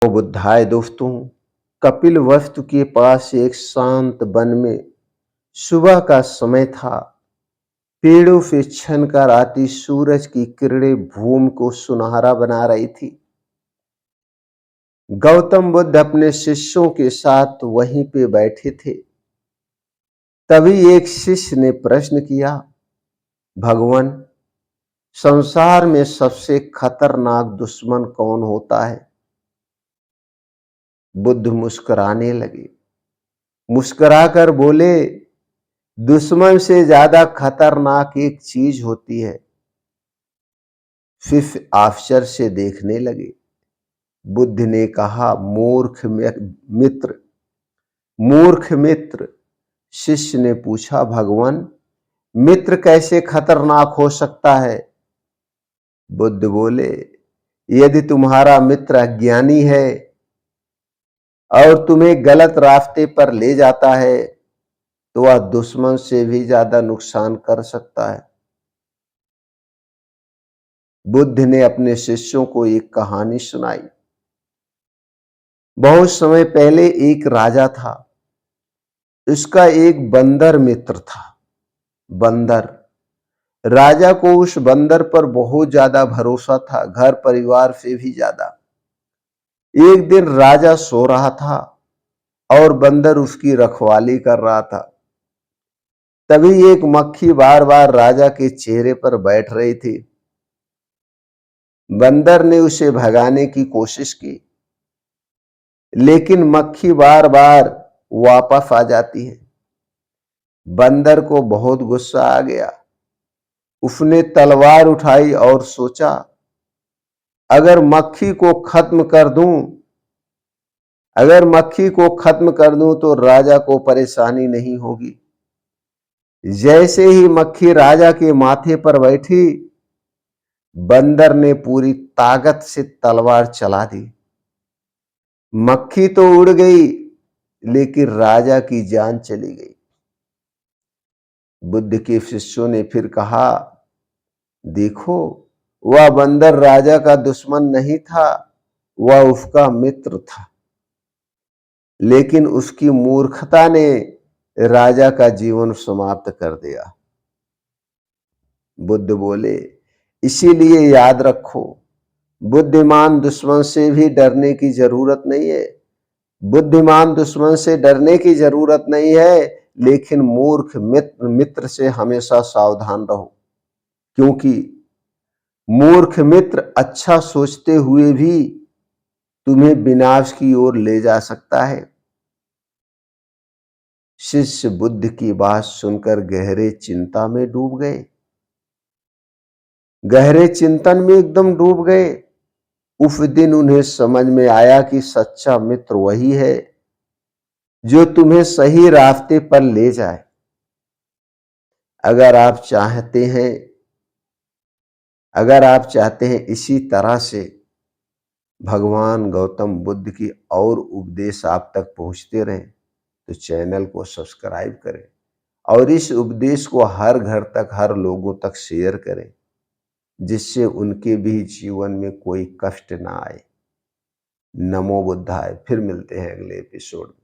वो बुद्धाय दोस्तों, कपिल वस्तु के पास एक शांत वन में सुबह का समय था। पेड़ों से छनकर आती सूरज की किरणें भूमि को सुनहरा बना रही थी। गौतम बुद्ध अपने शिष्यों के साथ वहीं पे बैठे थे। तभी एक शिष्य ने प्रश्न किया, भगवान, संसार में सबसे खतरनाक दुश्मन कौन होता है? बुद्ध मुस्कुराने लगे। मुस्कुराकर बोले, दुश्मन से ज्यादा खतरनाक एक चीज होती है। फिर आश्चर्य से देखने लगे। बुद्ध ने कहा, मित्र। मूर्ख मित्र। शिष्य ने पूछा, भगवान, मित्र कैसे खतरनाक हो सकता है? बुद्ध बोले, यदि तुम्हारा मित्र अज्ञानी है और तुम्हें गलत रास्ते पर ले जाता है तो वह दुश्मन से भी ज्यादा नुकसान कर सकता है। बुद्ध ने अपने शिष्यों को एक कहानी सुनाई। बहुत समय पहले एक राजा था। उसका एक बंदर मित्र था। बंदर। राजा को उस बंदर पर बहुत ज्यादा भरोसा था, घर परिवार से भी ज्यादा। एक दिन राजा सो रहा था और बंदर उसकी रखवाली कर रहा था। तभी एक मक्खी बार बार राजा के चेहरे पर बैठ रही थी। बंदर ने उसे भगाने की कोशिश की, लेकिन मक्खी बार बार वापस आ जाती है। बंदर को बहुत गुस्सा आ गया। उसने तलवार उठाई और सोचा, अगर मक्खी को खत्म कर दूं तो राजा को परेशानी नहीं होगी। जैसे ही मक्खी राजा के माथे पर बैठी, बंदर ने पूरी ताकत से तलवार चला दी। मक्खी तो उड़ गई, लेकिन राजा की जान चली गई। बुद्ध के शिष्यों ने फिर कहा, देखो, वह बंदर राजा का दुश्मन नहीं था, वह उसका मित्र था। लेकिन उसकी मूर्खता ने राजा का जीवन समाप्त कर दिया। बुद्ध बोले, इसीलिए याद रखो, बुद्धिमान दुश्मन से भी डरने की जरूरत नहीं है। बुद्धिमान दुश्मन से डरने की जरूरत नहीं है, लेकिन मूर्ख मित्र से हमेशा सावधान रहो, क्योंकि मूर्ख मित्र अच्छा सोचते हुए भी तुम्हें विनाश की ओर ले जा सकता है। शिष्य बुद्ध की बात सुनकर गहरे चिंता में डूब गए। गहरे चिंतन में एकदम डूब गए। उस दिन उन्हें समझ में आया कि सच्चा मित्र वही है जो तुम्हें सही रास्ते पर ले जाए। अगर आप चाहते हैं इसी तरह से भगवान गौतम बुद्ध की और उपदेश आप तक पहुंचते रहें, तो चैनल को सब्सक्राइब करें और इस उपदेश को हर घर तक, हर लोगों तक शेयर करें, जिससे उनके भी जीवन में कोई कष्ट ना आए। नमो बुद्धाय। फिर मिलते हैं अगले एपिसोड में।